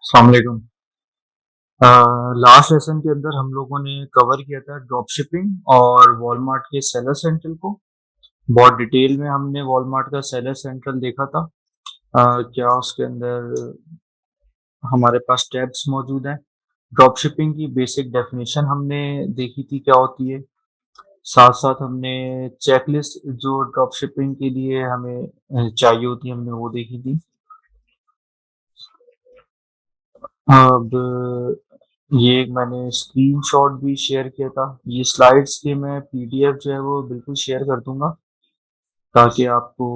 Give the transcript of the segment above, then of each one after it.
अस्सलाम वालेकुम। Last lesson के अंदर हम लोगों ने कवर किया था ड्रॉप शिपिंग और वॉलमार्ट के सेलर सेंट्रल को। बहुत डिटेल में हमने वॉलमार्ट का सेलर सेंट्रल देखा था। क्या उसके अंदर हमारे पास टैब्स मौजूद हैं। ड्रॉप शिपिंग की बेसिक डेफिनेशन हमने देखी थी क्या होती है। साथ साथ हमने चेकलिस्ट जो ड्रॉप शिपिंग के लिए हमें चाहिए होती है, हमने वो देखी थी। अब ये एक मैंने स्क्रीनशॉट भी शेयर किया था। ये स्लाइड्स के मैं पीडीएफ जो है वो बिल्कुल शेयर कर दूंगा ताकि आपको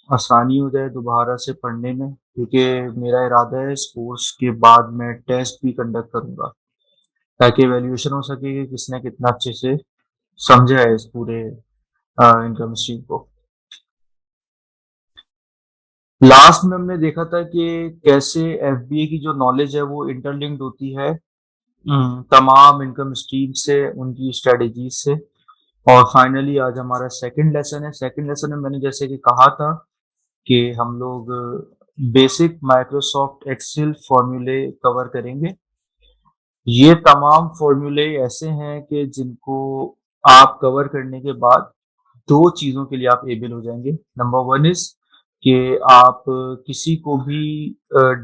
आसानी हो जाए दोबारा से पढ़ने में, क्योंकि मेरा इरादा है इस कोर्स के बाद मैं टेस्ट भी कंडक्ट करूंगा ताकि एवेल्यूएशन हो सके कि किसने कितना अच्छे से समझा है इस पूरे इनकम स्ट्रीम को। लास्ट में हमने देखा था कि कैसे एफबीए की जो नॉलेज है वो इंटरलिंक्ड होती है तमाम इनकम स्ट्रीम से, उनकी स्ट्रेटजीज से। और फाइनली आज हमारा सेकंड लेसन है। सेकंड लेसन में मैंने जैसे कि कहा था कि हम लोग बेसिक माइक्रोसॉफ्ट एक्सेल फॉर्मूले कवर करेंगे। ये तमाम फॉर्मूले ऐसे हैं कि जिनको आप कवर करने के बाद दो चीज़ों के लिए आप एबल हो जाएंगे। नंबर वन इज कि आप किसी को भी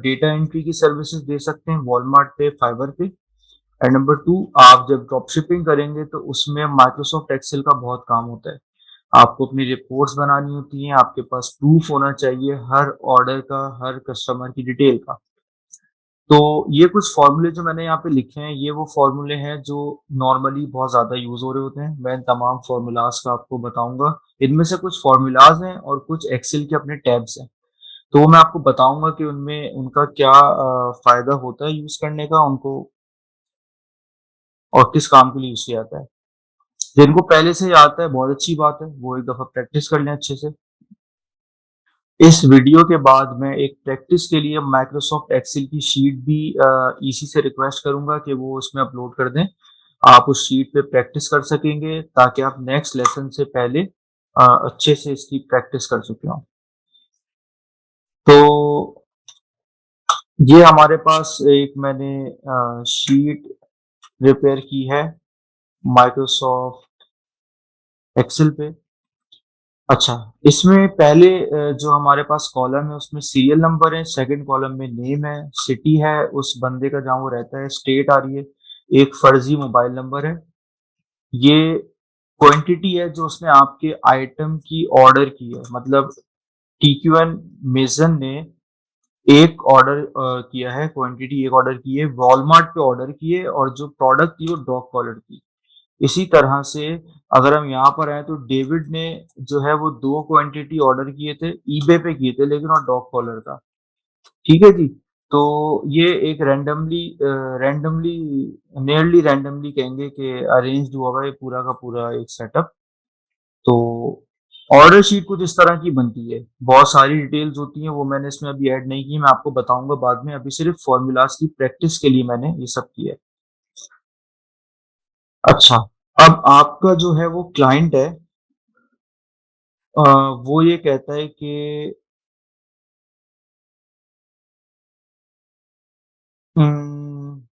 डेटा एंट्री की सर्विसेज दे सकते हैं वॉलमार्ट पे, फाइवर पे। एंड नंबर टू, आप जब ड्रॉप शिपिंग करेंगे तो उसमें माइक्रोसॉफ्ट एक्सेल का बहुत काम होता है। आपको अपनी रिपोर्ट्स बनानी होती हैं, आपके पास प्रूफ होना चाहिए हर ऑर्डर का, हर कस्टमर की डिटेल का। तो ये कुछ फॉर्मूले जो मैंने यहाँ पे लिखे हैं, ये वो फॉर्मूले हैं जो नॉर्मली बहुत ज़्यादा यूज़ हो रहे होते हैं। मैं इन तमाम फॉर्मूलाज का आपको बताऊंगा। इनमें से कुछ फॉर्मूलाज हैं और कुछ एक्सेल के अपने टैब्स हैं। तो वो मैं आपको बताऊंगा कि उनमें उनका क्या फ़ायदा होता है यूज़ करने का उनको, और किस काम के लिए यूज़ किया जाता है। जिनको पहले से ही आता है बहुत अच्छी बात है, वो एक दफ़ा प्रैक्टिस कर लें अच्छे से। इस वीडियो के बाद मैं एक प्रैक्टिस के लिए माइक्रोसॉफ्ट एक्सेल की शीट भी ईसी से रिक्वेस्ट करूंगा कि वो उसमें अपलोड कर दें। आप उस शीट पे प्रैक्टिस कर सकेंगे ताकि आप नेक्स्ट लेसन से पहले अच्छे से इसकी प्रैक्टिस कर चुके हों। तो ये हमारे पास एक मैंने शीट प्रिपेयर की है माइक्रोसॉफ्ट एक्सेल पे। अच्छा, इसमें पहले जो हमारे पास कॉलम है उसमें सीरियल नंबर है, सेकंड कॉलम में नेम है, सिटी है उस बंदे का जहाँ वो रहता है, स्टेट आ रही है, एक फर्जी मोबाइल नंबर है। ये क्वांटिटी है जो उसने आपके आइटम की ऑर्डर की है। मतलब टीक्यूएन मेसन ने एक ऑर्डर किया है, क्वांटिटी एक ऑर्डर की है, वॉलमार्ट पे ऑर्डर की है, और जो प्रोडक्ट थी वो डॉग कॉलर थी। इसी तरह से अगर हम यहाँ पर आए तो डेविड ने जो है वो दो क्वांटिटी ऑर्डर किए थे, ईबे पे किए थे, लेकिन वो डॉग कॉलर था। ठीक है जी। तो ये एक रैंडमली नियरली रैंडमली कहेंगे कि अरेंज्ड हुआ हुआ है पूरा का पूरा एक सेटअप। तो ऑर्डर शीट कुछ इस तरह की बनती है, बहुत सारी डिटेल्स होती हैं, वो मैंने इसमें अभी ऐड नहीं की, मैं आपको बताऊंगा बाद में। अभी सिर्फ फॉर्मूलाज की प्रैक्टिस के लिए मैंने ये सब किया है। अच्छा, अब आपका जो है वो क्लाइंट है, अ, वो ये कहता है कि उम,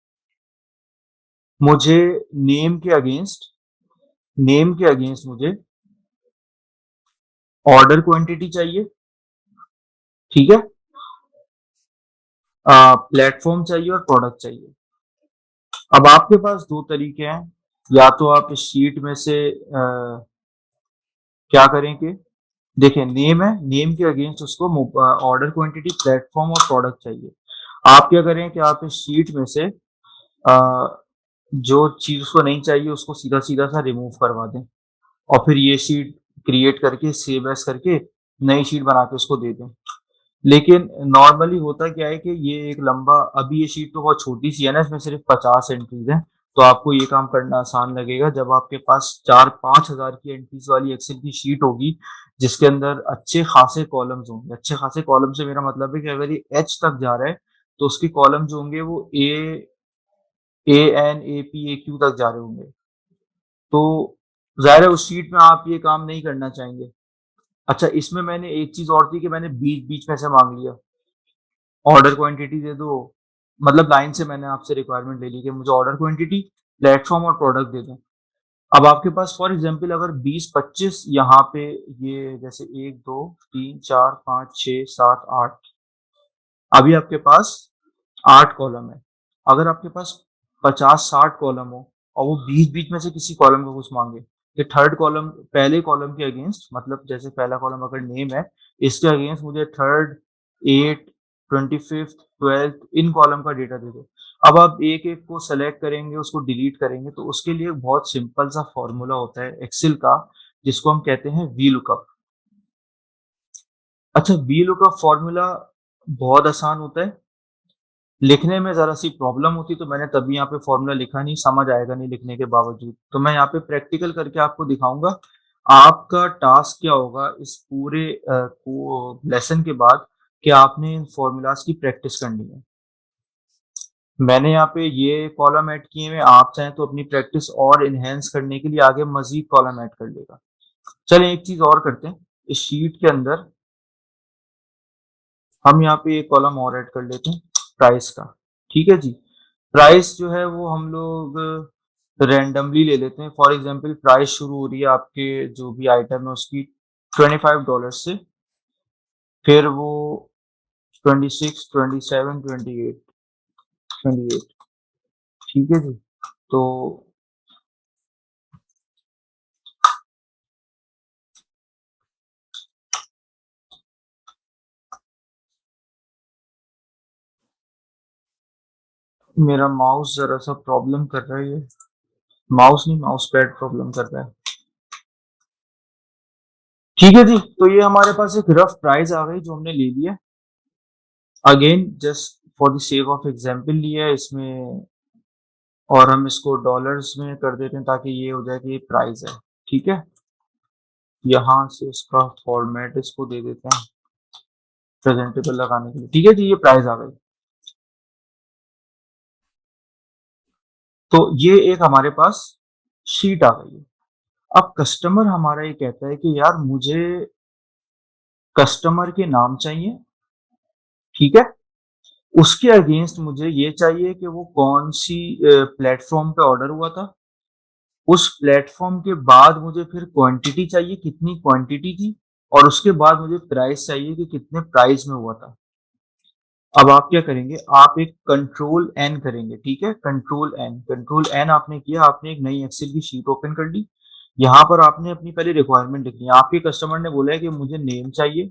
मुझे नेम के अगेंस्ट मुझे ऑर्डर क्वांटिटी चाहिए, ठीक है? प्लेटफ़ॉर्म चाहिए और प्रोडक्ट चाहिए। अब आपके पास 2 तरीके हैं, या तो आप इस शीट में से क्या करें कि देखिए नेम है, नेम के अगेंस्ट उसको ऑर्डर क्वांटिटी, प्लेटफ़ॉर्म और प्रोडक्ट चाहिए। आप क्या करें कि आप इस शीट में से जो चीज़ उसको नहीं चाहिए उसको सीधा-सीधा सा रिमूव करवा दें, और फिर ये शीट क्रिएट करके सेव एज़ करके नई शीट बना के उसको दे दें। लेकिन नॉर्मली होता क्या है कि ये एक लंबा, अभी ये शीट तो बहुत छोटी-सी है ना, इसमें सिर्फ़ 50 एंट्रीज़ हैं, तो आपको ये काम करना आसान लगेगा जब आपके पास 4-5 हज़ार की एंट्रीज़ वाली एक्सेल की शीट होगी, जिसके अंदर अच्छे खासे कॉलम्स होंगे। अच्छे खासे कॉलम से मेरा मतलब है कि अगर ये एच तक जा रहा है, तो उसके कॉलम जो होंगे वो एएन, एपी, एक्यू तक जा रहे होंगे। तो ज़ाहिर है उस शीट में आप ये काम नहीं करना चाहेंगे। अच्छा, इसमें मैंने एक चीज़ और थी कि मैंने बीच-बीच में से माँग लिया, ऑर्डर क्वांटिटी दे दो, मतलब लाइन से मैंने आपसे रिक्वायरमेंट ले ली कि मुझे ऑर्डर क्वांटिटी, प्लेटफॉर्म और प्रोडक्ट दे दें। अब आपके पास फॉर एग्जांपल अगर 20-25 यहाँ पे ये जैसे 1, 2, 3, 4, 5, 6, 7, 8 अभी आपके पास 8 कॉलम है। अगर आपके पास 50-60 कॉलम हो और वो बीच-बीच में से किसी कॉलम को कुछ माँगे, कि थर्ड कॉलम पहले कॉलम के अगेंस्ट मतलब जैसे पहला कॉलम अगर नेम है, इसके अगेंस्ट मुझे थर्ड, 8, 25th, 12th इन कॉलम का डेटा दे दो। अब आप एक-एक को सेलेक्ट करेंगे, उसको डिलीट करेंगे, तो उसके लिए बहुत सिंपल सा फॉर्मूला होता है एक्सेल का, जिसको हम कहते हैं वीलुकअप। अच्छा, वीलुकअप फॉर्मूला बहुत आसान होता है। लिखने में ज़रा-सी प्रॉब्लम होती तो मैंने तभी यहाँ पे फ़ॉर्मूला लिखा नहीं, समझ आएगा नहीं लिखने के बावजूद। तो मैं यहाँ पे प्रैक्टिकल करके आपको दिखाऊँगा। आपका टास्क क्या होगा इस पूरे को लेसन के बाद कि आपने इन फ़ॉर्मूलाज़ की प्रैक्टिस करनी है। मैंने यहाँ पे ये कॉलम ऐड किए हुए हैं, आप चाहें तो अपनी प्रैक्टिस और एनहांस करने के लिए आगे मज़ीद कॉलम ऐड कर लेगा। चलिए एक चीज़ और करते हैं, इस शीट के अंदर हम यहाँ पे एक कॉलम और ऐड कर लेते हैं, प्राइस का। ठीक है जी? प्राइस जो है वो हम लोग रैंडमली ले लेते हैं। फॉर एग्ज़ाम्पल प्राइस शुरू हो रही है आपके जो भी आइटम है उसकी $25 से, फिर वो 26, 27, 28, 28 ठीक है जी? तो मेरा माउस ज़रा-सा प्रॉब्लम कर रहा है ये। माउस नहीं, माउस पैड प्रॉब्लम कर रहा है। ठीक है जी, तो ये हमारे पास एक रफ प्राइस आ गई जो हमने ले लिया। Again just for the sake of example लिया है इसमें और हम इसको डॉलर्स में कर देते हैं ताकि ये हो जाए कि ये प्राइस है। ठीक है? यहाँ से इसका फॉर्मेट इसको दे देते हैं प्रेजेंटेबल लगाने के लिए। ठीक है जी, ये प्राइस आ गई। तो ये एक हमारे पास शीट आ गई है। अब कस्टमर हमारा ये कहता है कि यार मुझे कस्टमर के नाम चाहिए, ठीक है? उसके अगेंस्ट मुझे ये चाहिए कि वो कौन-सी प्लेटफ़ॉर्म पे ऑर्डर हुआ था। उस प्लेटफ़ॉर्म के बाद मुझे फिर क्वांटिटी चाहिए, कितनी क्वांटिटी थी और उसके बाद मुझे प्राइस चाहिए कि कितने प्राइस में हुआ था। अब आप क्या करेंगे, आप एक कंट्रोल एन करेंगे, ठीक है? कंट्रोल एन आपने किया, आपने एक नई एक्सेल की शीट ओपन कर ली। यहाँ पर आपने अपनी पहले रिक्वायरमेंट लिखनी है। आपके कस्टमर ने बोला है कि मुझे नेम चाहिए।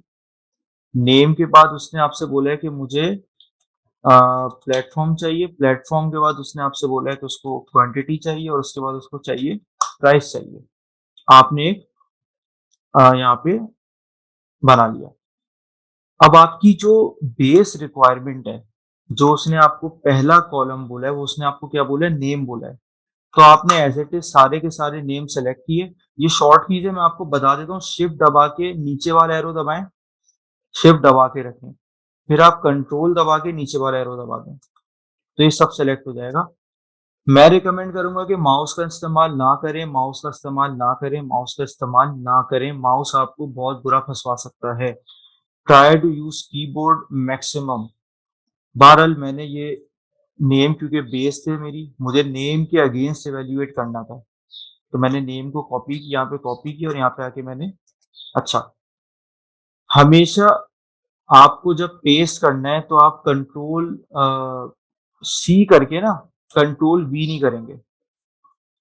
नेम के बाद उसने आपसे बोला है कि मुझे प्लेटफ़ॉर्म चाहिए। प्लेटफ़ॉर्म के बाद उसने आपसे बोला है कि उसको क्वांटिटी चाहिए और उसके बाद उसको चाहिए प्राइस चाहिए। आपने एक यहाँ पे बना लिया। अब आपकी जो बेस रिक्वायरमेंट है, जो उसने आपको पहला कॉलम बोला है, वो उसने आपको क्या बोला है? नेम बोला है। तो आपने एज़ इट इज़ सारे के सारे नेम सेलेक्ट किए। ये शॉर्ट कीज़ है, मैं आपको बता देता हूँ, शिफ्ट दबा के नीचे वाला एरो दबाएँ, शिफ्ट दबा के रखें। फिर आप कंट्रोल दबा के नीचे वाला एरो दबा दें, तो ये सब सेलेक्ट हो जाएगा। मैं रिकमेंड करूँगा कि माउस का इस्तेमाल ना करें, माउस का इस्तेमाल ना करें, माउस का इस्तेमाल ना करें। माउस आपको बहुत बुरा फँसवा सकता है। Try to use keyboard maximum. बहरहाल मैंने ये नेम क्योंकि बेस थे मेरी, मुझे नेम के अगेंस्ट इवैल्यूएट करना था। तो मैंने नेम को कॉपी की, यहाँ पे कॉपी की और यहाँ पे आके मैंने अच्छा, हमेशा आपको जब पेस्ट करना है तो आप कंट्रोल सी करके ना कंट्रोल वी नहीं करेंगे।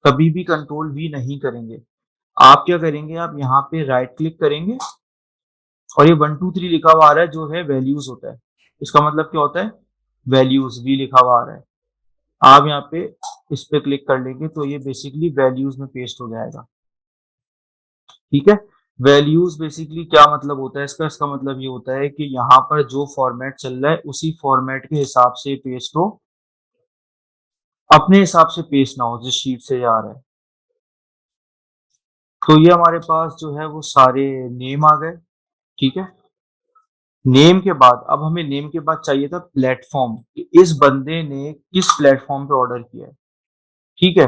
कभी भी कंट्रोल वी नहीं करेंगे। आप क्या करेंगे, आप यहाँ पे राइट क्लिक करेंगे और ये 1, 2, 3 लिखा हुआ आ रहा है जो है वैल्यूज़ होता है। इसका मतलब क्या होता है? वैल्यूज़ वी लिखा हुआ आ रहा है। आप यहाँ पे इस पे क्लिक कर लेंगे तो ये बेसिकली वैल्यूज़ में पेस्ट हो जाएगा। ठीक है? वैल्यूज़ बेसिकली क्या मतलब होता है इसका? इसका मतलब ये होता है कि यहाँ पर जो फॉर्मेट चल रहा है उसी फॉर्मेट के हिसाब से पेस्ट हो, अपने हिसाब से पेस्ट ना हो जिस शीट से ये आ रहा है। तो ये हमारे पास जो है वो सारे नेम आ गए, ठीक है? नेम के बाद अब हमें नेम के बाद चाहिए था प्लेटफ़ॉर्म कि इस बंदे ने किस प्लेटफ़ॉर्म पे ऑर्डर किया है, ठीक है?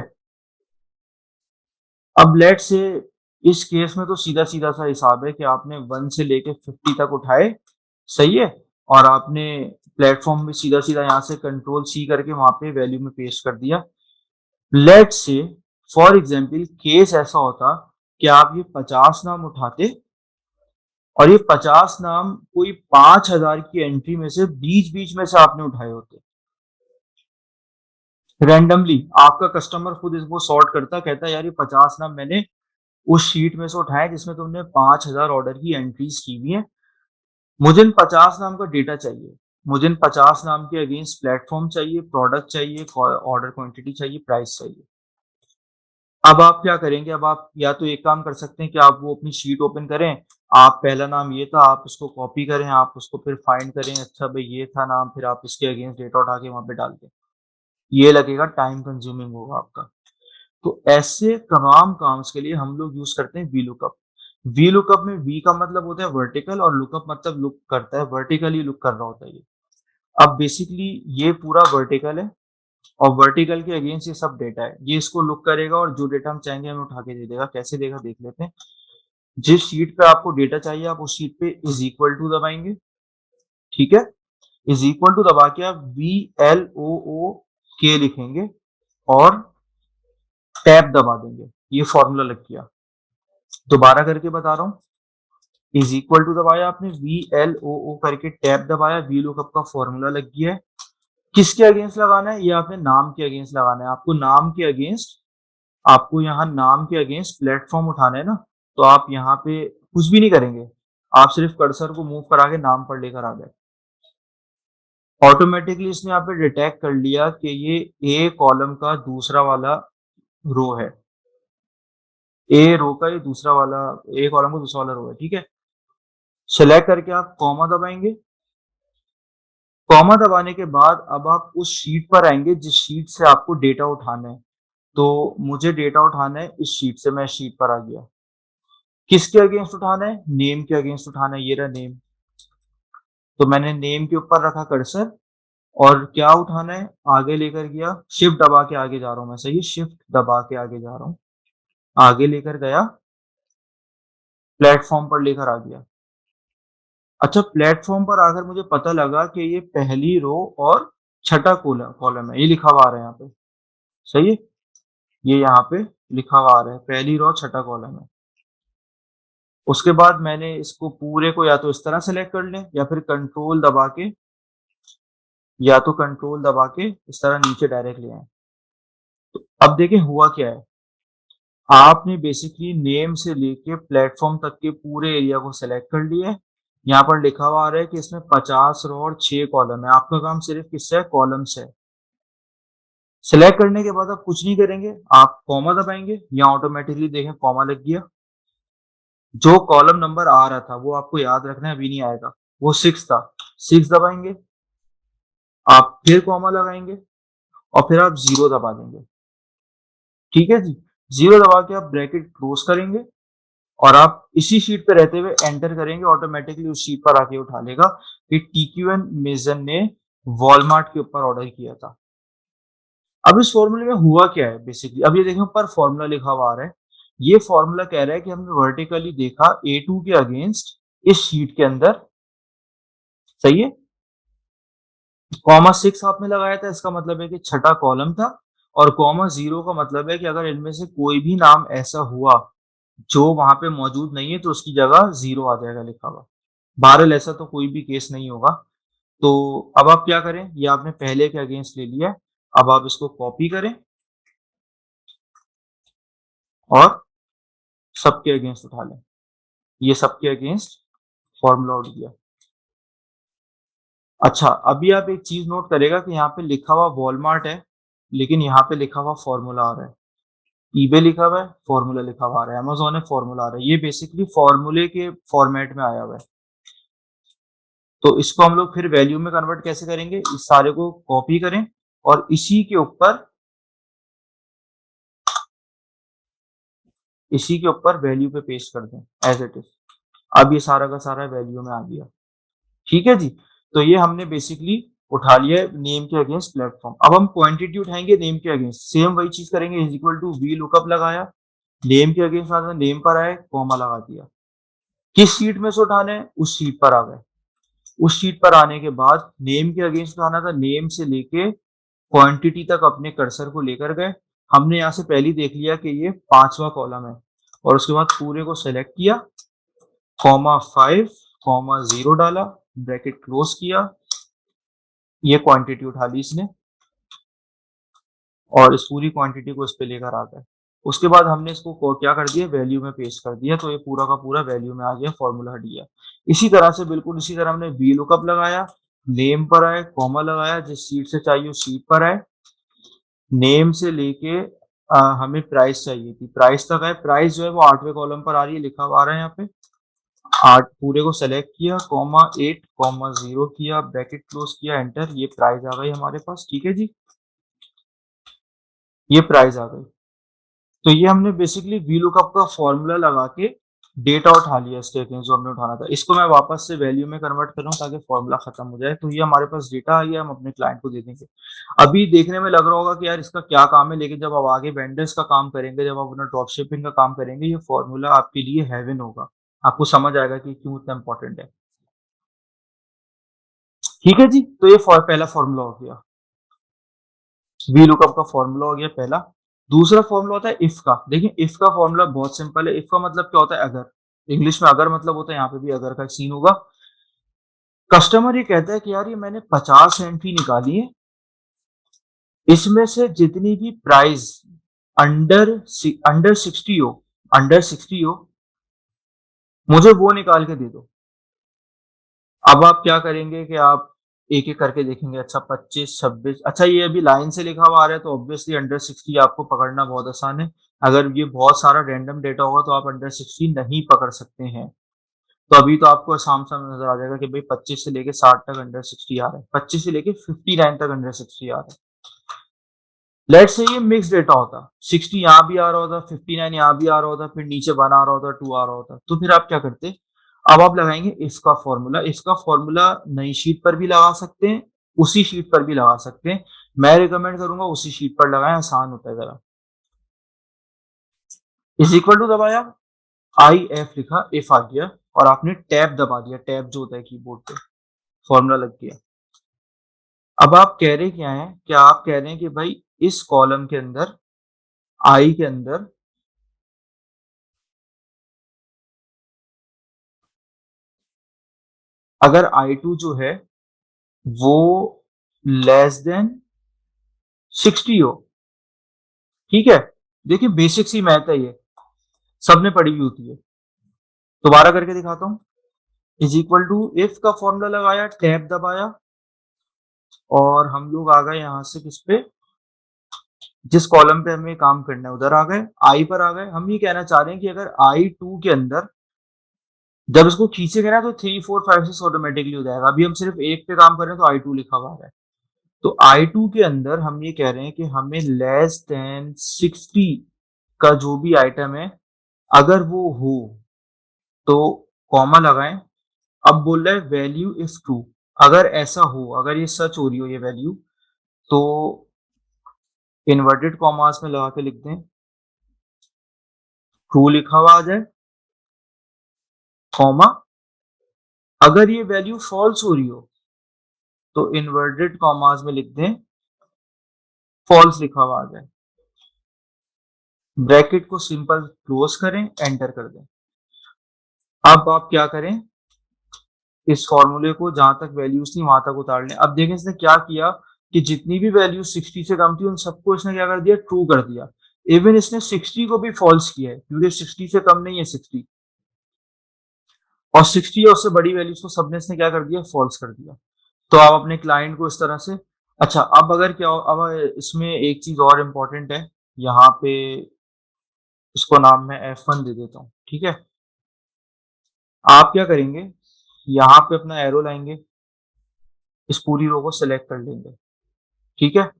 अब लेट्स से इस केस में तो सीधा-सीधा सा हिसाब है कि आपने 1 से लेके 50 तक उठाए, सही है? और आपने प्लेटफॉर्म में सीधा सीधा यहाँ से कंट्रोल सी करके वहां पे वैल्यू में पेस्ट कर दिया। Let's say for example case ऐसा होता कि आप ये 50 नाम उठाते और ये 50 नाम कोई 5,000 की एंट्री में से बीच बीच में से आपने उठाए होते रैंडमली। आपका कस्टमर खुद इसको सॉर्ट करता, कहता है यार ये 50 नाम मैंने उस शीट में से उठाए जिसमें तुमने 5,000 ऑर्डर की एंट्रीज की हुई है। मुझे इन 50 नाम का डेटा चाहिए, मुझे इन 50 नाम के अगेंस्ट प्लेटफॉर्म चाहिए, प्रोडक्ट चाहिए, ऑर्डर क्वांटिटी चाहिए, प्राइस चाहिए। अब आप क्या करेंगे? अब आप या तो एक काम कर सकते हैं कि आप वो अपनी शीट ओपन करें, आप पहला नाम ये था, आप उसको कॉपी करें, आप उसको फिर फाइंड करें, अच्छा भाई ये था नाम, फिर आप इसके अगेंस्ट डेटा उठा के वहां पे डाल दें। ये लगेगा, टाइम कंज्यूमिंग होगा आपका। तो ऐसे तमाम काम्स के लिए हम लोग यूज करते हैं वी लुकअप। वी लुकअप में वी का मतलब होता है वर्टिकल और लुकअप मतलब लुक करता है, वर्टिकली लुक कर रहा होता है ये। अब बेसिकली ये पूरा वर्टिकल है और वर्टिकल के अगेंस्ट ये सब डेटा है, ये इसको लुक करेगा और जो डेटा हम चाहेंगे हमें उठा के दे देगा। कैसे देगा देख लेते हैं। जिस शीट पे आपको डेटा चाहिए आप उस शीट पे इज इक्वल टू दबाएंगे, ठीक है। इज इक्वल टू दबा के आप VLOOK लिखेंगे और टैब दबा देंगे, ये फॉर्मूला लग गया। दोबारा करके बता रहा हूँ, इज इक्वल टू दबाया आपने, VLOO करके टैब दबाया, वी लुकअप का फॉर्मूला लग गया है। किसके अगेंस्ट लगाना है? ये आपने नाम के अगेंस्ट लगाना है। आपको नाम के अगेंस्ट, आपको यहाँ नाम के अगेंस्ट प्लेटफॉर्म उठाना है ना, तो आप यहाँ पे कुछ भी नहीं करेंगे, आप सिर्फ कर्सर को मूव करा के नाम पर लेकर आ गए। ऑटोमेटिकली इसने यहाँ पे डिटेक्ट कर लिया कि ये ए कॉलम का दूसरा वाला रो है, ए रो का ये दूसरा वाला, ए कॉलम का दूसरा वाला रो है, ठीक है। सेलेक्ट करके आप कॉमा दबाएंगे। कॉमा दबाने के बाद अब आप उस शीट पर आएंगे जिस शीट से आपको डेटा उठाना है। तो मुझे डेटा उठाना है इस शीट से, मैं शीट पर आ गया। किसके अगेंस्ट उठाना है? नेम के अगेंस्ट उठाना है, ये रहा नेम। तो मैंने नेम के ऊपर रखा कर्सर और क्या उठाना है आगे लेकर गया, शिफ्ट दबा के आगे जा रहा हूं मैं, सही है, शिफ्ट दबा के आगे जा रहा हूं, आगे लेकर गया, प्लेटफॉर्म पर लेकर आ गया। अच्छा, प्लेटफॉर्म पर आकर मुझे पता लगा कि ये पहली रो और छठा कॉलम कॉलम है, ये लिखा हुआ आ रहा है यहाँ पे, सही है, ये यहाँ पे लिखा हुआ आ रहा है, पहली रो छठा कॉलम है। उसके बाद मैंने इसको पूरे को या तो इस तरह सेलेक्ट कर लें या फिर कंट्रोल दबा के, या तो कंट्रोल दबा के इस तरह नीचे डायरेक्ट ले आए। तो अब देखें हुआ क्या है, आपने बेसिकली नेम से लेके प्लेटफॉर्म तक के पूरे एरिया को सेलेक्ट कर लिया है। यहाँ पर लिखा हुआ आ रहा है कि इसमें 50 रो और 6 कॉलम है। आपका काम सिर्फ किससे है? कॉलम से। सिलेक्ट करने के बाद आप कुछ नहीं करेंगे, आप कॉमा दबाएंगे, यहाँ ऑटोमेटिकली देखें कॉमा लग गया। जो कॉलम नंबर आ रहा था वो आपको याद रखना है, अभी नहीं आएगा, वो 6 था, 6 दबाएंगे, आप फिर कॉमा लगाएंगे और फिर आप 0 दबा देंगे, ठीक है जी। 0 दबा के आप ब्रैकेट क्लोज करेंगे और आप इसी शीट पे रहते हुए एंटर करेंगे, ऑटोमेटिकली उस शीट पर आके उठा लेगा कि TQN मेजन ने वॉलमार्ट के ऊपर ऑर्डर किया था। अब इस फॉर्मूले में हुआ क्या है बेसिकली, अब ये देखें ऊपर फॉर्मूला लिखा हुआ आ रहा है। ये फॉर्मूला कह रहा है कि हमने वर्टिकली देखा A2 के अगेंस्ट इस शीट के अंदर, सही है। कॉमा 6 आपने लगाया था, इसका मतलब है कि छठा कॉलम था, और कॉमा 0 का मतलब है कि अगर इनमें से कोई भी नाम ऐसा हुआ जो वहां पे मौजूद नहीं है तो उसकी जगह 0 आ जाएगा लिखा हुआ। बहरहाल ऐसा तो कोई भी केस नहीं होगा। तो अब आप क्या करें, ये आपने पहले के अगेंस्ट ले लिया है, अब आप इसको कॉपी करें और सबके अगेंस्ट उठा लें। ये सबके अगेंस्ट फॉर्मूला उठ गया। अच्छा, अभी आप एक चीज नोट करेगा कि यहाँ पे लिखा हुआ वॉलमार्ट है, लेकिन यहाँ पे लिखा हुआ फॉर्मूला आ रहा है। ईबे लिखा हुआ है, फॉर्मूला लिखा हुआ आ रहा है, अमेजोन है, फॉर्मूला आ रहा है। ये बेसिकली फॉर्मूले के फॉर्मेट में आया हुआ है। तो इसको हम लोग फिर वैल्यू में कन्वर्ट कैसे करेंगे? इस सारे को कॉपी करें और इसी के ऊपर वैल्यू पे पेस्ट कर दें एज इट इज। अब ये सारा का सारा वैल्यू में आ गया, ठीक है जी। तो ये हमने बेसिकली उठा लिया है नेम के अगेंस्ट प्लेटफॉर्म। अब हम क्वांटिटी उठाएंगे नेम के अगेंस्ट, सेम वही चीज करेंगे, is equal to we lookup लगाया, नेम के अगेंस्ट आता नेम पर आए, कॉमा लगा दिया। किस शीट में से उठाने हैं? उस शीट पर आ गए। उस शीट पर आने के बाद नेम के अगेंस्ट आना था, नेम से लेके क्वांटिटी तक अपने कर्सर को लेकर गए। हमने यहाँ से पहले ही देख लिया कि ये 5वां कॉलम है, और उसके बाद पूरे को सेलेक्ट किया, कॉमा 5 कॉमा 0 डाला, ब्रैकेट क्लोज किया, ये क्वांटिटी उठा ली इसने और इस पूरी क्वांटिटी को इस पे लेकर आ गए। उसके बाद हमने इसको क्या कर दिया, वैल्यू में पेस्ट कर दिया, तो ये पूरा का पूरा वैल्यू में आ गया, फॉर्मूला हट गया। इसी तरह से बिल्कुल इसी तरह हमने वी लुकअप लगाया, नेम पर आए, कॉमा लगाया, जिस शीट से चाहिए उस शीट पर आए, नेम से लेके हमें प्राइस चाहिए थी, प्राइस तक है, प्राइस जो है वो 8वें कॉलम पर आ रही है, लिखा हुआ आ रहा है यहाँ पे 8, पूरे को सेलेक्ट किया, कॉमा 8 कॉमा 0 किया, ब्रैकेट क्लोज किया, एंटर, ये प्राइस आ गई हमारे पास। ठीक है जी, ये प्राइस आ गई। तो ये हमने बेसिकली वी लुकअप का फॉर्मूला लगा के डेटा उठा लिया इसके जो हमने उठाना था। इसको मैं वापस से वैल्यू में कन्वर्ट कर रहा हूँ ताकि फॉर्मूला खत्म हो जाए। तो ये हमारे पास डेटा आ गया, हम अपने क्लाइंट को दे देंगे। अभी देखने में लग रहा होगा कि यार इसका क्या काम है, लेकिन जब आप आगे वेंडर्स का काम करेंगे, जब आप अपना ड्रॉप शिपिंग का काम करेंगे, ये फॉर्मूला आपके लिए हेवन होगा। आपको समझ आएगा कि क्यों इतना इंपॉर्टेंट है। ठीक है जी, तो ये पहला फॉर्मूला हो गया, वी लुकअप का फॉर्मूला हो गया पहला। दूसरा फॉर्मूला होता है इफ का। देखिए इफ का फॉर्मूला बहुत सिंपल है। इफ का मतलब क्या होता है, अगर। इंग्लिश में अगर मतलब होता है, यहाँ पे भी अगर का सीन होगा। कस्टमर ये कहता है कि यार ये मैंने 50 एंट्री निकाली है, इसमें से जितनी भी प्राइस अंडर अंडर 60 हो, अंडर 60 हो, मुझे वो निकाल के दे दो। अब आप क्या करेंगे कि आप एक एक करके देखेंगे। अच्छा 25 26, अच्छा ये अभी लाइन से लिखा हुआ आ रहा है, तो ऑब्वियसली अंडर 60 आपको पकड़ना बहुत आसान है। अगर ये बहुत सारा रैंडम डेटा होगा तो आप अंडर 60 नहीं पकड़ सकते हैं। तो अभी तो आपको आसाम सामने नजर आ जाएगा कि भाई 25 से लेके 60 तक अंडर 60 आ रहा है, 25 से लेके 59 तक अंडर 60 आ रहा है। लेट से ये मिक्स डेटा होता, 60 यहाँ भी आ रहा होता, 59 यहाँ भी आ रहा होता, फिर नीचे 1 आ रहा होता, 2 आ रहा होता, तो फिर आप क्या करते। अब आप लगाएंगे इसका फॉर्मूला। इसका फॉर्मूला नई शीट पर भी लगा सकते हैं, उसी शीट पर भी लगा सकते हैं। मैं रिकमेंड करूंगा उसी शीट पर लगाएं, आसान होता है जरा। इज इक्वल टू दबाया, आई एफ लिखा, इफ आ गया, और आपने टैब दबा दिया, टैब जो होता है कीबोर्ड पे, फॉर्मूला लग गया। अब आप कह रहे क्या है, क्या आप कह रहे हैं कि भाई इस कॉलम के अंदर, आई के अंदर, अगर I2 जो है वो लेस देन 60 हो। ठीक है, देखिए बेसिक सी मैथ है ये, सबने पढ़ी हुई होती है। दोबारा करके दिखाता हूं। इज इक्वल टू इफ का फॉर्मूला लगाया, टैब दबाया, और हम लोग आ गए यहां से किस पे, जिस कॉलम पे हमें काम करना है उधर आ गए, आई पर आ गए। हम ये कहना चाह रहे हैं कि अगर I2 के अंदर जब इसको खींचेंगे ना तो 3 4 5 6 ऑटोमेटिकली हो जाएगा। अभी हम सिर्फ एक पे काम कर रहे हैं तो I2 लिखा हुआ है। तो I2 के अंदर हम ये कह रहे हैं कि हमें लेस देन 60 का जो भी आइटम है, अगर वो हो तो कॉमा लगाएं। अब बोल रहा है वैल्यू इज ट्रू, अगर ऐसा हो, अगर ये सच हो रही हो ये वैल्यू, तो इन्वर्टेड कॉमास में लगा के लिख दें, ट्रू लिखा हुआ आ जाए, कॉमा। अगर ये वैल्यू फॉल्स हो रही हो तो इन्वर्टेड कॉमास में लिख दें, फॉल्स लिखा हुआ आ जाए, ब्रैकेट को सिंपल क्लोज करें, एंटर कर दें। अब आप क्या करें, इस फॉर्मूले को जहां तक वैल्यूज थी वहां तक उतार लें। अब देखें इसने क्या किया कि जितनी भी वैल्यू 60 से कम थी उन सबको इसने क्या कर दिया, ट्रू कर दिया। इवन इसने 60 को भी फॉल्स किया है, क्योंकि 60 से कम नहीं है 60, और 60 और उससे बड़ी वैल्यूज को सबने इसने क्या कर दिया, फॉल्स कर दिया। तो आप अपने क्लाइंट को इस तरह से। अच्छा अब अगर क्या हो, अब इसमें एक चीज और इम्पोर्टेंट है, यहाँ पे इसको नाम मैं F1 दे देता हूँ। ठीक है, आप क्या करेंगे, यहाँ पे अपना एरो लाएंगे, इस पूरी रो को सिलेक्ट कर लेंगे। ठीक है,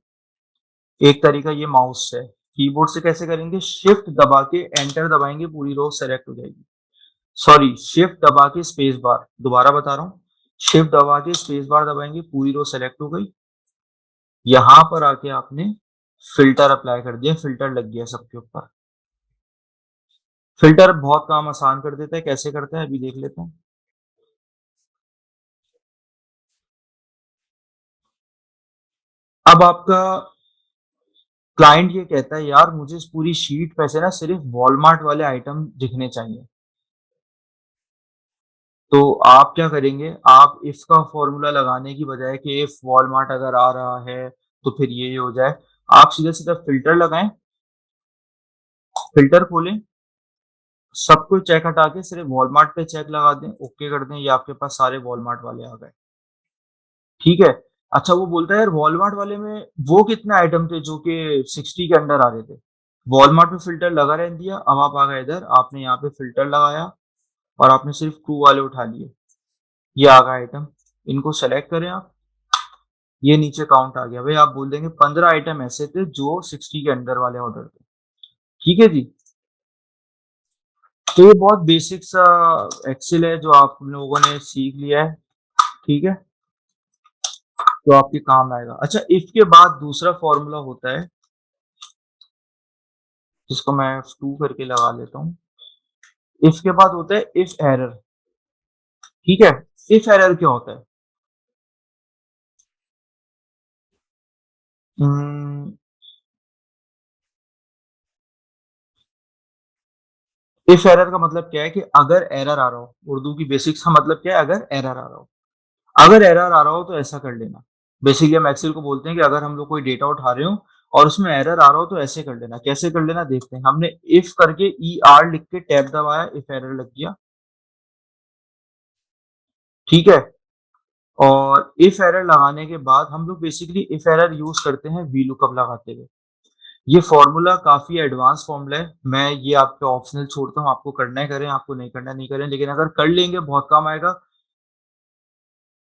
एक तरीका ये माउस से है। कीबोर्ड से कैसे करेंगे, शिफ्ट दबा के एंटर दबाएंगे, पूरी रो सेलेक्ट हो जाएगी। सॉरी, शिफ्ट दबा के स्पेस बार, दोबारा बता रहा हूँ, शिफ्ट दबा के स्पेस बार दबाएंगे, पूरी रो सेलेक्ट हो गई। यहां पर आके आपने फिल्टर अप्लाई कर दिया, फिल्टर लग गया सबके ऊपर। फिल्टर बहुत काम आसान कर देता है, कैसे करता है अभी देख लेते हैं। अब आपका क्लाइंट ये कहता है यार मुझे इस पूरी शीट पे से ना सिर्फ वॉलमार्ट वाले आइटम दिखने चाहिए। तो आप क्या करेंगे, आप इफ का फॉर्मूला लगाने की बजाय कि इफ वॉलमार्ट अगर आ रहा है तो फिर ये हो जाए, आप सीधा-सीधा फ़िल्टर लगाएँ, फ़िल्टर खोलें, सब कुछ चेक हटा के सिर्फ वॉलमार्ट पे चेक लगा दें, ओके कर दें, ये आपके पास सारे वॉलमार्ट वाले आ गए। ठीक है? अच्छा वो बोलता है यार वॉलमार्ट वाले में वो कितने आइटम थे जो कि 60 के अंडर आ रहे थे। वॉलमार्ट पे फ़िल्टर लगा रहने दिया, अब आप आ गए इधर, आपने यहाँ पे फ़िल्टर लगाया और आपने सिर्फ ट्रू वाले उठा लिए। ये आ गए आइटम, इनको सेलेक्ट करें आप, ये नीचे काउंट आ गया। भई आप बोल देंगे 15 आइटम ऐसे थे जो 60 के अंडर वाले ऑर्डर थे। ठीक है जी? तो ये बहुत बेसिक सा एक्सेल है जो आप लोगों ने सीख लिया है, ठीक है? तो आपके काम आएगा। अच्छा इफ के बाद दूसरा फ़ॉर्मूला होता है, जिसको मैं F2 करके लगा लेता हूँ। इफ के बाद होता है इफ एरर, ठीक है? इफ एरर क्या होता है? उम, इफ एरर का मतलब क्या है कि अगर एरर आ रहा हो, उर्दू की बेसिक्स का मतलब क्या है? अगर एरर आ रहा हो। अगर एरर आ रहा हो तो ऐसा कर लेना। बेसिकली हम एक्सेल को बोलते हैं कि अगर हम लोग कोई डेटा उठा रहे हो और उसमें एरर आ रहा हो तो ऐसे कर लेना। कैसे कर लेना देखते हैं। हमने इफ करके ER लिख के टैब दबाया, इफ एरर लग गया, ठीक है? और इफ एरर लगाने के बाद हम लोग बेसिकली इफ एरर यूज़ करते हैं वीलुकअप लगाते हुए। ये फ़ॉर्मूला काफ़ी एडवांस फ़ॉर्मूला है। मैं ये आपके ऑप्शनल छोड़ता हूँ, आपको करना है करें, आपको नहीं करना है नहीं करें। लेकिन अगर कर लेंगे बहुत काम आएगा।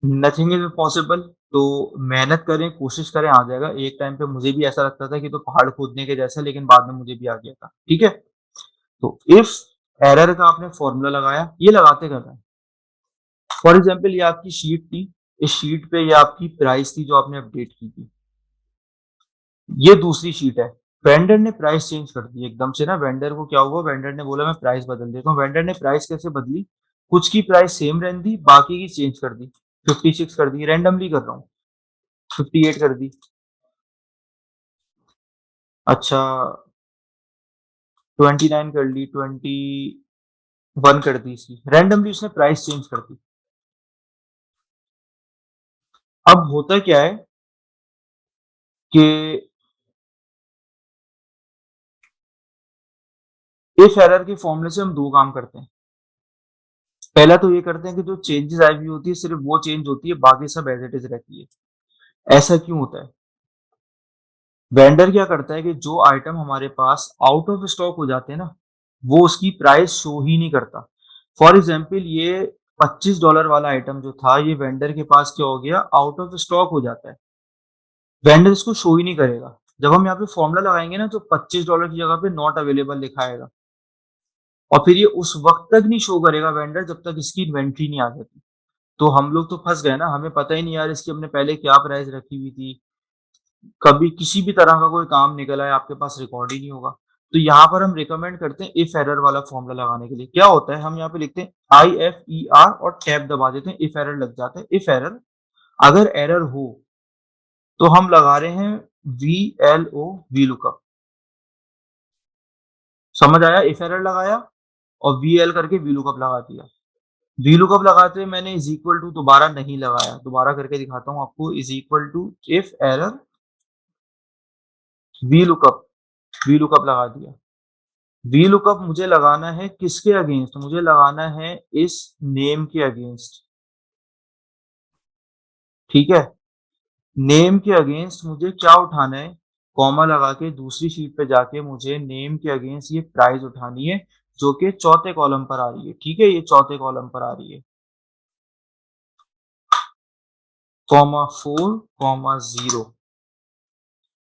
नथिंग इज़ इम्पॉसिबल, तो मेहनत करें, कोशिश करें, आ जाएगा। एक टाइम पे मुझे भी ऐसा लगता था कि तो पहाड़ कूदने के जैसा, लेकिन बाद में मुझे भी आ गया था। ठीक है? तो इफ एरर का आपने फ़ॉर्मूला लगाया, ये लगाते कब हैं? फॉर एग्ज़ाम्पल ये आपकी शीट थी, इस शीट पे ये आपकी प्राइस थी जो आपने अपडेट की थी। ये दूसरी शीट है। वेंडर ने प्राइस चेंज कर दी एकदम से ना, वेंडर को क्या हुआ, वेंडर ने बोला मैं प्राइस बदल देता हूँ। वेंडर ने प्राइस कैसे बदली? कुछ की प्राइस सेम रहने दी, बाकी की चेंज कर दी। 56 कर दी, रैंडमली कर रहा हूँ। 58 कर दी। अच्छा 29 कर ली, 21 कर दी इसकी। रैंडमली उसने प्राइस चेंज कर दी। अब होता क्या है कि इफ एरर के फॉर्मूले से हम 2 काम करते हैं। पहला तो ये करते हैं कि जो चेंजेस आई हुई होती है सिर्फ़ वो चेंज होती है, बाकी सब एज़ इट इज़ रहती है। ऐसा क्यों होता है? वेंडर क्या करता है कि जो आइटम हमारे पास आउट ऑफ स्टॉक हो जाते हैं ना, वो उसकी प्राइस शो ही नहीं करता। फॉर एग्ज़ाम्पल ये $25 वाला आइटम जो था, ये वेंडर के पास क्या हो गया, आउट ऑफ स्टॉक हो जाता है। वेंडर इसको शो ही नहीं करेगा। जब हम यहाँ पे फ़ॉर्मूला लगाएँगे ना, तो $25 की जगह पे नॉट अवेलेबल लिखा आएगा और फिर ये उस वक़्त तक नहीं शो करेगा वेंडर जब तक इसकी इन्वेंटरी नहीं आ जाती। तो हम लोग तो फँस गए ना, हमें पता ही नहीं यार इसकी हमने पहले क्या प्राइस रखी हुई थी। कभी किसी भी तरह का कोई काम निकल आए, आपके पास रिकॉर्ड ही नहीं होगा। तो यहाँ पर हम रिकमेंड करते हैं इफ एरर वाला फ़ॉर्मूला लगाने के लिए। क्या होता है, हम यहाँ पे लिखते हैं IFER और टैब दबा देते हैं, इफ एरर लग जाता है। इफ एरर, अगर एरर हो तो हम लगा रहे हैं VLO, VLOOKUP। समझ आया? इफ एरर लगाया और VL करके VLOOKUP लगा दिया। VLOOKUP लगाते हुए मैंने इज़ इक्वल टू दोबारा नहीं लगाया। दोबारा करके दिखाता हूँ आपको। Is equal to if error VLOOKUP, VLOOKUP लगा दिया। VLOOKUP मुझे लगाना है किसके अगेंस्ट? मुझे लगाना है इस नेम के अगेंस्ट, ठीक है? नेम के अगेंस्ट मुझे क्या उठाना है? कॉमा लगा के दूसरी शीट पे जाके मुझे नेम के अगेंस्ट ये प्राइस उठानी है, जो कि चौथे कॉलम पर आ रही है, ठीक है? ये चौथे कॉलम पर आ रही है। कॉमा 4, कॉमा 0,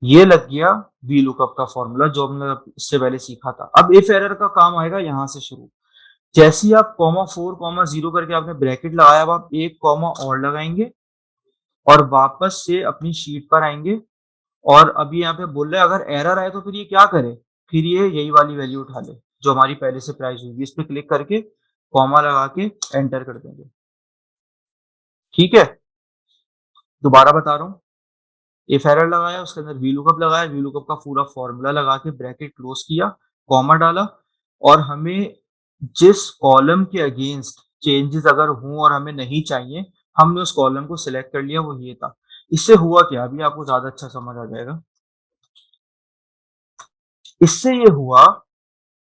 ये लग गया VLOOKUP का फ़ॉर्मूला जो हमने इससे पहले सीखा था। अब इफ एरर का काम आएगा यहाँ से शुरू। जैसे ही आप कॉमा 4, कॉमा 0 करके आपने ब्रैकेट लगाया, अब आप 1 कॉमा और लगाएँगे और वापस से अपनी शीट पर आएँगे और अभी यहाँ पे बोल रहा है अगर एरर आए तो फिर ये क्या करे? फिर ये यही वाली वैल्यू उठा ले, जो हमारी पहले से प्राइस हुई है। इस पे क्लिक करके कॉमा लगा के एंटर कर देंगे। ठीक है? दोबारा बता रहा हूँ। इफ एरर लगाया, उसके अंदर वी लुकअप लगाया, वी लुकअप का पूरा फॉर्मूला लगा के ब्रैकेट क्लोज किया, कॉमा डाला, और हमें जिस कॉलम के अगेंस्ट चेंजेस अगर हों और हमें नहीं चाहिए, हमने उस कॉलम को सिलेक्ट कर लिया, वो ये था। इससे हुआ क्या, अभी आपको ज्यादा अच्छा समझ आ जाएगा। इससे ये हुआ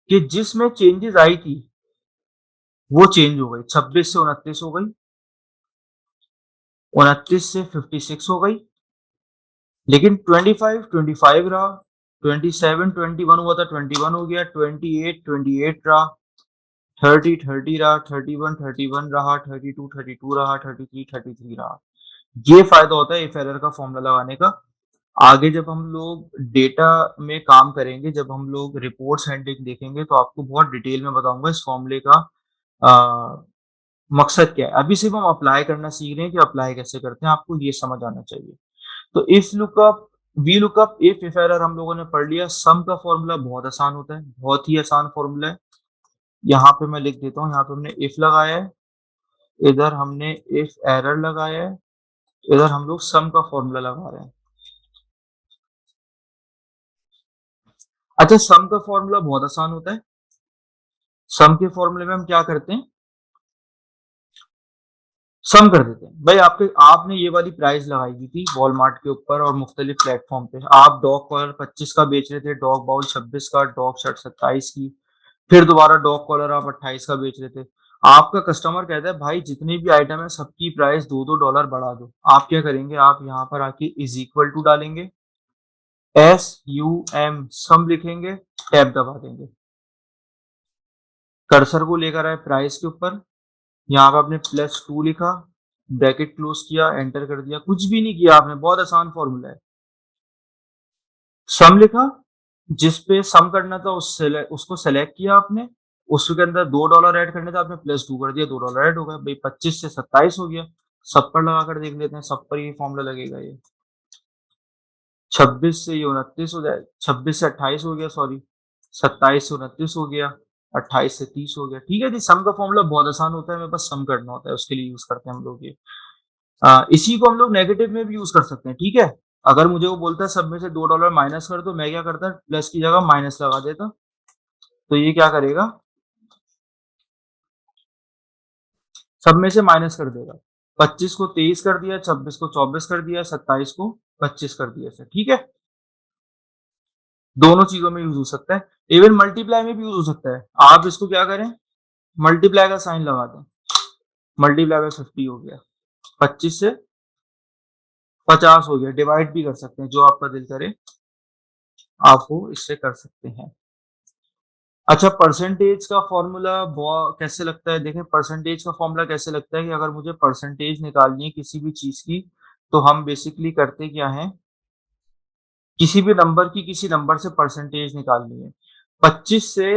कि जिसमें चेंजेस आई थी वो चेंज हो गई, 26 से 29 हो गई, 29 से 56 हो गई, लेकिन 25 25 रहा, 27 21 हुआ था, 21 हो गया, 28 28 रहा, 30 30 रहा, 31 31 रहा, 32 32 रहा, 33 33 रहा। ये फायदा होता है इफ एरर का फॉर्मूला लगाने का। आगे जब हम लोग डेटा में काम करेंगे, जब हम लोग रिपोर्ट्स हैंडलिंग देखेंगे, तो आपको बहुत डिटेल में बताऊंगा इस फॉर्मूले का मकसद क्या है। अभी सिर्फ हम अप्लाई करना सीख रहे हैं कि अप्लाई कैसे करते हैं, आपको ये समझ आना चाहिए। तो if lookup, V lookup, if error हम लोगों ने पढ़ लिया। सम का फॉर्मूला बहुत आसान होता है, बहुत ही आसान फॉर्मूला है। यहाँ पे मैं लिख देता हूँ, यहाँ पे हमने इफ लगाया है, इधर हमने इफ एरर लगाया है, इधर हम लोग सम का फॉर्मूला लगा रहे हैं। अच्छा, सम का फॉर्मूला बहुत आसान होता है। सम के फॉर्मूले में हम क्या करते हैं, सम कर देते हैं। भाई आपके, आपने ये वाली प्राइस लगाई हुई थी वॉलमार्ट के ऊपर और मुख्तलिफ प्लेटफॉर्म पे। आप डॉग कॉलर 25 का बेच रहे थे, डॉग बाउल 26 का, डॉग शर्ट 27 की, फिर दोबारा डॉग कॉलर आप 28 का बेच रहे थे। आपका कस्टमर कहता है भाई जितनी भी आइटम है सबकी प्राइस $2 बढ़ा दो। आप क्या करेंगे, आप यहाँ पर आके इज इक्वल टू डालेंगे, SUM सम लिखेंगे, टैब दबा देंगे, कर्सर को लेकर आए प्राइस के ऊपर, यहाँ पे आपने +2 लिखा, ब्रैकेट क्लोज किया, एंटर कर दिया, कुछ भी नहीं किया आपने, बहुत आसान फॉर्मूला है। सम लिखा, जिस पे सम करना था उसको सेलेक्ट किया आपने, उसके अंदर $2 ऐड करने थे, आपने +2 कर दिया, $2 ऐड हो गया। भाई 25 से 27 हो गया। सब पर लगा कर देख लेते हैं, सब पर ये फॉर्मूला लगेगा। ये 26 से ये 29 हो जाए, 26 से 28 हो गया, सॉरी, 27 से 29 हो गया, 28 से 30 हो गया। ठीक है जी, सम का फॉर्मूला बहुत आसान होता है, हमें बस सम करना होता है, उसके लिए यूज करते हैं हम लोग ये। इसी को हम लोग नेगेटिव में भी यूज कर सकते हैं। ठीक है, अगर मुझे वो बोलता है सब में से $2 माइनस कर, तो मैं क्या करता, प्लस की जगह माइनस लगा देता। तो ये क्या करेगा, सब में से माइनस कर देगा। 25 को 23 कर दिया, 26 को 24 कर दिया, 27 को 25 कर दिया सर। ठीक है, दोनों चीजों में यूज हो सकता है, इवन मल्टीप्लाई में भी यूज हो सकता है। आप इसको क्या करें, मल्टीप्लाई का साइन लगा दें, मल्टीप्लाई बाय 50 हो गया, 25 से 50 हो गया। डिवाइड भी कर सकते हैं, जो आपका दिल करे आप वो इससे कर सकते हैं। अच्छा, परसेंटेज का फॉर्मूला कैसे लगता है, देखें परसेंटेज का फॉर्मूला कैसे लगता है कि अगर मुझे परसेंटेज निकालनी है किसी भी चीज की, तो हम बेसिकली करते क्या है, किसी भी नंबर की किसी नंबर से परसेंटेज निकालनी है। 25 से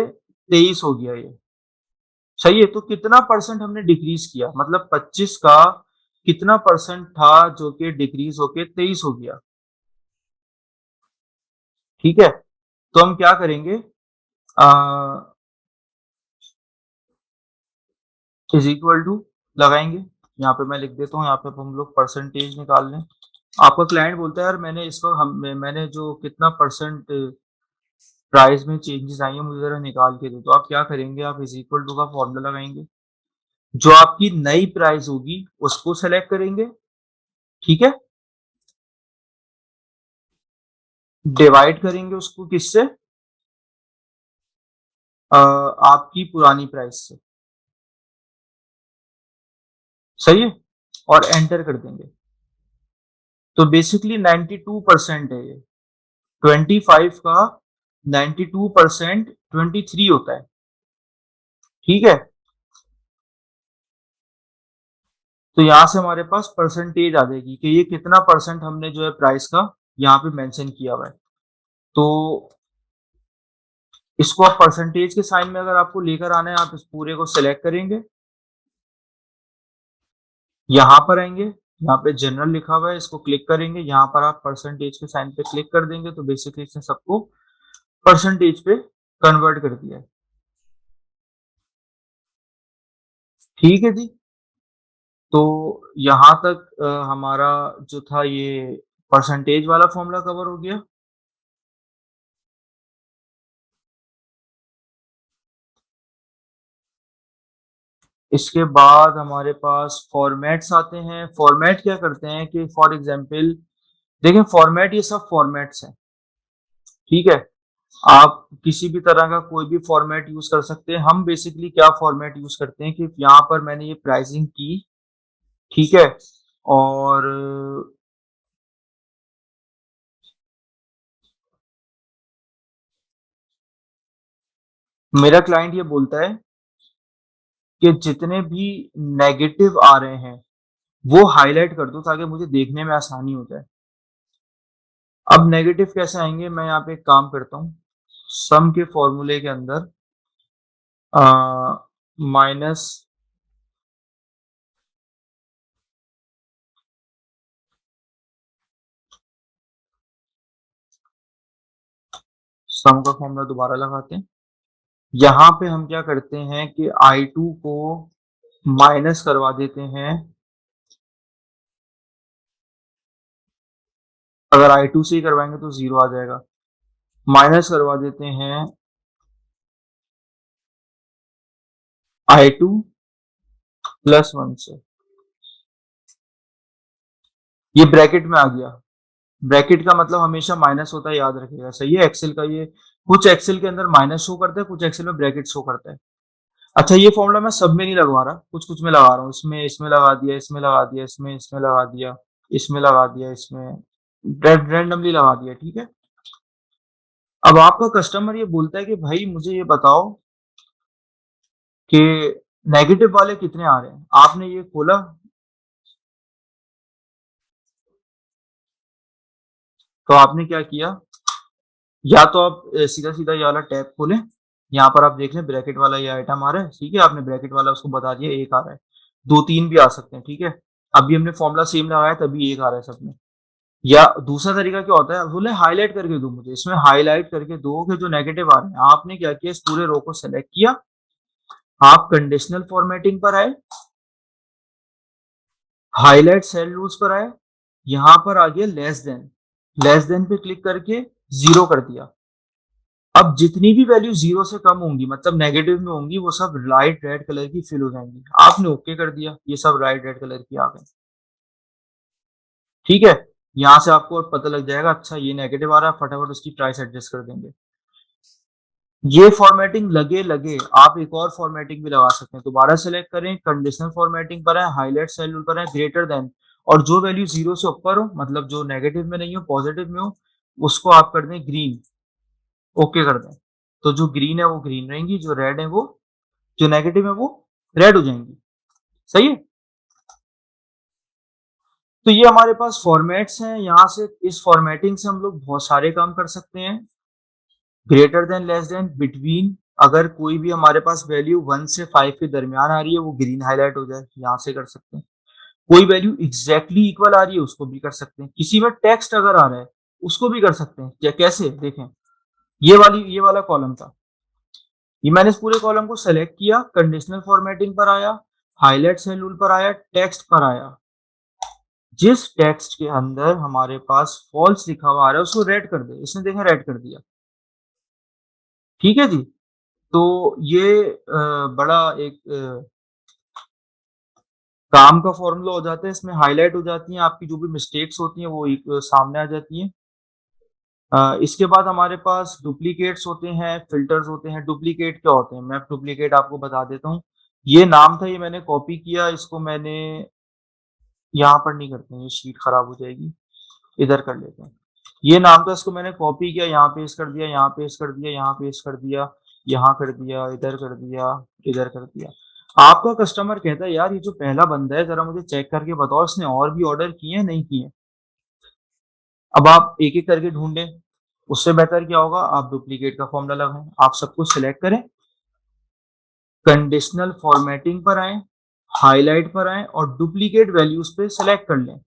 23 हो गया ये, सही है, तो कितना परसेंट हमने डिक्रीज किया, मतलब 25 का कितना परसेंट था जो कि डिक्रीज होके 23 हो गया। ठीक है, तो हम क्या करेंगे, इज इक्वल टू लगाएंगे, यहाँ पे मैं लिख देता हूँ, यहाँ पे हम लोग परसेंटेज निकाल लें। आपका क्लाइंट बोलता है यार मैंने इस वक्त मैंने जो कितना परसेंट प्राइस में चेंजेस आई है मुझे जरा निकाल के दो। तो आप क्या करेंगे, आप इज इक्वल टू का फॉर्मूला लगाएंगे, जो आपकी नई प्राइस होगी उसको सेलेक्ट करेंगे। ठीक है, डिवाइड करेंगे उसको किससे, आपकी पुरानी प्राइस से, सही है, और एंटर कर देंगे। तो बेसिकली 92% है ये, 25 का 92% 23 होता है। ठीक है, तो यहां से हमारे पास परसेंटेज आ जाएगी कि ये कितना परसेंट हमने जो है प्राइस का यहाँ पे मेंशन किया हुआ है। तो इसको आप परसेंटेज के साइन में अगर आपको लेकर आना है, आप इस पूरे को सिलेक्ट करेंगे, यहाँ पर आएंगे, यहाँ पे जनरल लिखा हुआ है, इसको क्लिक करेंगे, यहाँ पर आप परसेंटेज के साइन पे क्लिक कर देंगे, तो बेसिकली इसने सबको परसेंटेज पे कन्वर्ट कर दिया है। ठीक है जी, तो यहाँ तक हमारा जो था ये परसेंटेज वाला फॉर्मूला कवर हो गया। इसके बाद हमारे पास फॉर्मेट्स आते हैं। फॉर्मेट क्या करते हैं कि फॉर एग्जांपल देखें, फॉर्मेट ये सब फॉर्मेट्स हैं, ठीक है। आप किसी भी तरह का कोई भी फॉर्मेट यूज कर सकते हैं। हम बेसिकली क्या फॉर्मेट यूज करते हैं कि यहाँ पर मैंने ये प्राइसिंग की, ठीक है, और मेरा क्लाइंट ये बोलता है कि जितने भी नेगेटिव आ रहे हैं वो हाईलाइट कर दो ताकि मुझे देखने में आसानी हो जाए। अब नेगेटिव कैसे आएंगे, मैं यहाँ पे एक काम करता हूँ। सम के फॉर्मूले के अंदर माइनस सम का फॉर्मूला दोबारा लगाते हैं। यहाँ पे हम क्या करते हैं कि I2 को माइनस करवा देते हैं। अगर I2 से ही करवाएंगे तो 0 आ जाएगा। माइनस करवा देते हैं I2 प्लस 1 से। ये ब्रैकेट में आ गया। ब्रैकेट का मतलब हमेशा माइनस होता है, याद रखिएगा, सही है। एक्सेल का ये कुछ एक्सेल के अंदर माइनस शो करता है, कुछ एक्सेल में ब्रैकेट शो करता है। अच्छा, ये फॉर्मूला मैं सब में नहीं लगवा रहा, कुछ कुछ में लगा रहा हूँ। इसमें इसमें लगा दिया, इसमें लगा दिया, इसमें लगा दिया, इसमें लगा दिया, इसमें रैंडमली लगा दिया, ठीक है। अब आपका कस्टमर ये बोलता है कि भाई मुझे ये बताओ कि नेगेटिव वाले कितने आ रहे हैं। आपने ये खोला, तो आपने क्या किया, या तो आप सीधा सीधा ये वाला टैब खोलें, यहाँ पर आप देख लें ब्रैकेट वाला ये आइटम आ रहा है, ठीक है। आपने ब्रैकेट वाला उसको बता दिया, एक आ रहा है, दो तीन भी आ सकते हैं, ठीक है। अभी हमने फॉर्मूला सेम लगाया तभी एक आ रहा है सब में। या दूसरा तरीका क्या होता है, बोले हाईलाइट करके दो मुझे, इसमें हाईलाइट करके दो कि जो नेगेटिव आ रहे हैं। आपने क्या किया, इस पूरे रो को सेलेक्ट किया, आप कंडीशनल फॉर्मेटिंग पर आए, हाईलाइट सेल रूल्स पर आए, यहां पर आ गया लेस देन पे क्लिक करके जीरो कर दिया। अब जितनी भी वैल्यू जीरो से कम होंगी, मतलब नेगेटिव में होंगी, वो सब लाइट रेड कलर की फिल हो जाएंगी। आपने ओके कर दिया, ये सब लाइट रेड कलर की आ गई, ठीक है। यहां से आपको पता लग जाएगा, अच्छा ये नेगेटिव आ रहा है, फटाफट उसकी प्राइस एडजस्ट कर देंगे। ये फॉर्मेटिंग लगे लगे आप एक और फॉर्मेटिंग भी लगा सकते हैं। दोबारा सेलेक्ट करें, कंडीशनल फॉर्मेटिंग पर है, हाईलाइट सेल रूल पर है, ग्रेटर देन, और जो वैल्यू जीरो से ऊपर हो, मतलब जो नेगेटिव में नहीं हो पॉजिटिव में हो, उसको आप कर दें ग्रीन, ओके कर दें। तो जो ग्रीन है वो ग्रीन रहेंगी, जो रेड है वो, जो नेगेटिव है वो रेड हो जाएंगी, सही है। तो ये हमारे पास फॉर्मेट्स हैं। यहाँ से इस फॉर्मेटिंग से हम लोग बहुत सारे काम कर सकते हैं। Greater than, less than, between, अगर कोई भी हमारे पास वैल्यू 1 से 5 के दरमियान आ रही है वो ग्रीन हाईलाइट हो जाए, यहाँ से कर सकते हैं। कोई वैल्यू एग्जैक्टली इक्वल आ रही है उसको भी कर सकते हैं। किसी में टेक्स्ट अगर आ रहा है उसको भी कर सकते हैं। क्या, कैसे देखें, ये वाला कॉलम था, ये मैंने इस पूरे कॉलम को सेलेक्ट किया, कंडीशनल फॉर्मेटिंग पर आया, हाईलाइट सेल रूल पर आया, टेक्स्ट पर आया। जिस टेक्स्ट के अंदर हमारे पास फॉल्स लिखा हुआ आ रहा है उसको रेड कर दे, इसने देखा रेड कर दिया, ठीक है जी। तो ये बड़ा एक काम का फॉर्मूला हो जाता है। इसमें हाईलाइट हो जाती हैं आपकी जो भी मिस्टेक्स होती हैं, वो एक सामने आ जाती हैं। इसके बाद हमारे पास डुप्लीकेट्स होते हैं, फिल्टर्स होते हैं। डुप्लीकेट क्या होते हैं, मैं डुप्लीकेट आपको बता देता हूँ। ये नाम था, ये मैंने कॉपी किया, इसको मैंने यहाँ पर नहीं करते हैं, ये शीट खराब हो जाएगी, इधर कर लेते हैं। ये नाम था, इसको मैंने कॉपी किया, यहाँ पेस्ट कर दिया, यहाँ पेस्ट कर दिया, यहाँ पेस्ट कर दिया, यहाँ कर दिया, इधर कर दिया, इधर कर दिया। आपका कस्टमर कहता है यार ये जो पहला बंदा है जरा मुझे चेक करके बताओ इसने और भी ऑर्डर किए हैं नहीं किए। अब आप एक एक करके ढूंढें, उससे बेहतर क्या होगा, आप डुप्लीकेट का फॉर्मूला लगाएं। आप सब कुछ सिलेक्ट करें, कंडीशनल फॉर्मेटिंग पर आए, हाईलाइट पर आए और डुप्लीकेट वैल्यूज पे सिलेक्ट कर लें।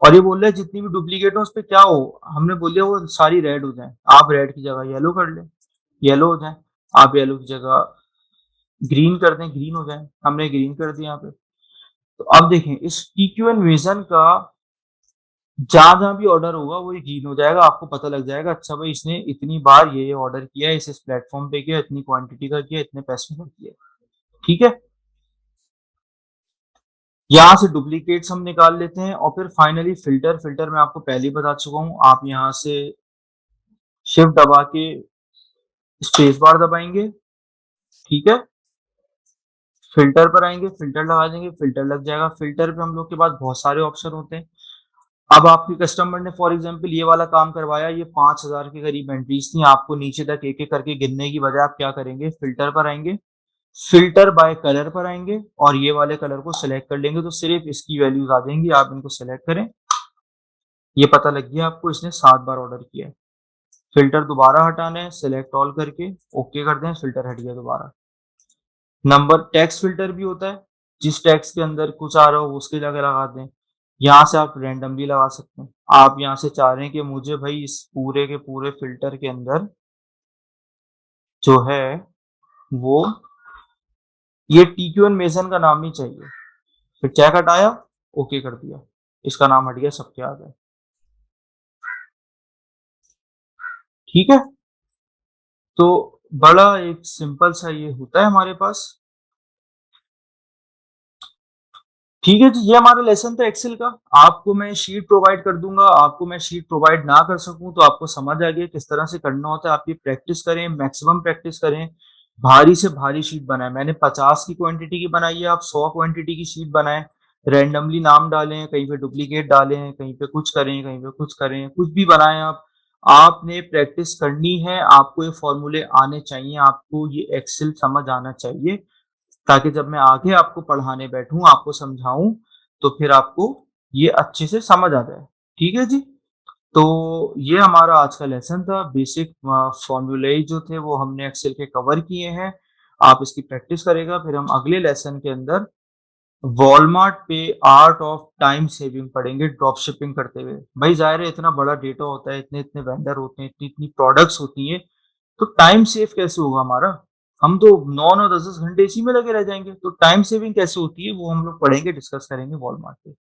और ये बोल रहे हैं जितनी भी डुप्लीकेट हो उस पे क्या हो, हमने बोल दिया वो सारी रेड हो जाए। आप रेड की जगह येलो कर लें, येलो हो जाए। आप येलो की जगह ग्रीन कर दें, ग्रीन हो जाए। हमने ग्रीन कर दिया यहाँ पे। तो अब देखें इस TQN विजन का जहाँ-जहाँ भी ऑर्डर होगा वो यकीन हो जाएगा, आपको पता लग जाएगा अच्छा भाई इसने इतनी बार ये ऑर्डर किया है, इस प्लेटफ़ॉर्म पे किया, इतनी क्वांटिटी का किया, इतने पैसों का किया। ठीक है? यहाँ से डुप्लीकेट्स हम निकाल लेते हैं और फिर फाइनली फ़िल्टर मैं आपको पहले ही बता चुका हूँ। आप यहाँ से शिफ्ट दबा के स्पेस बार दबाएँगे, ठीक है? फ़िल्टर पर आएँगे, फ़िल्टर लगा देंगे, फ़िल्टर लग जाएगा। फ़िल्टर पे हम लोग के पास बहुत सारे ऑप्शन होते हैं। अब आपके कस्टमर ने फॉर एग्ज़ाम्पल ये वाला काम करवाया, ये 5000 के करीब एंट्रीज़ थी, आपको नीचे तक एक-एक करके गिनने की बजाय आप क्या करेंगे, फ़िल्टर पर आएँगे, फ़िल्टर बाय कलर पर आएँगे और ये वाले कलर को सिलेक्ट कर लेंगे, तो सिर्फ़ इसकी वैल्यूज़ आ जाएँगी, आप इनको सिलेक्ट करें। ये पता लग गया आपको इसने 7 बार ऑर्डर किया है। फ़िल्टर दोबारा हटाना है, सिलेक्ट ऑल करके ओके कर दें, फ़िल्टर हट गया दोबारा। नंबर टेक्स्ट फ़िल्टर भी होता है, जिस टेक्स्ट के अंदर कुछ आ रहा हो उसकी जगह लगा दें। यहाँ से आप रैंडमली लगा सकते हैं। आप यहाँ से चाह रहे हैं कि मुझे भई इस पूरे के पूरे फ़िल्टर के अंदर जो है वो ये टीक्यू एंड मेसन का नाम नहीं चाहिए। फिर चेक हटाया, ओके कर दिया। इसका नाम हट गया, सबके आ गए। ठीक है? तो बड़ा एक सिंपल सा ये होता है हमारे पास। ठीक है जी, ये हमारा लेसन था एक्सेल का। आपको मैं शीट प्रोवाइड कर दूँगा, आपको मैं शीट प्रोवाइड ना कर सकूँ तो आपको समझ आ गया किस तरह से करना होता है। आप ये प्रैक्टिस करें, मैक्सिमम प्रैक्टिस करें, भारी से भारी शीट बनाएँ। मैंने 50 की क्वांटिटी की बनाई है, आप 100 क्वांटिटी की शीट बनाएँ। रैंडमली नाम डालें, कहीं पे डुप्लीकेट डालें, कहीं पे कुछ करें, कहीं पे कुछ करें, कुछ भी बनाएँ आप। आपने प्रैक्टिस करनी है, आपको ये फ़ॉर्मूले आने चाहिए, आपको ये एक्सेल समझ आना चाहिए। ताकि जब मैं आगे आपको पढ़ाने बैठूँ, आपको समझाऊँ, तो फिर आपको ये अच्छे से समझ आ जाए। ठीक है जी? तो ये हमारा आज का लेसन था। बेसिक फ़ॉर्मूले जो थे वो हमने एक्सेल के कवर किए हैं। आप इसकी प्रैक्टिस करेगा, फिर हम अगले लेसन के अंदर वॉलमार्ट पे आर्ट ऑफ टाइम सेविंग पढ़ेंगे ड्रॉप शिपिंग करते हुए। भाई ज़ाहिर है इतना बड़ा डेटा होता है, इतने-इतने वेंडर होते हैं, इतनी-इतनी प्रोडक्ट्स होती हैं, तो टाइम सेव कैसे होगा हमारा? हम तो 9-9 10-10 घंटे इसी में लगे रह जाएँगे, तो टाइम सेविंग कैसे होती है वो हम लोग पढ़ेंगे, डिस्कस करेंगे वॉलमार्ट पे।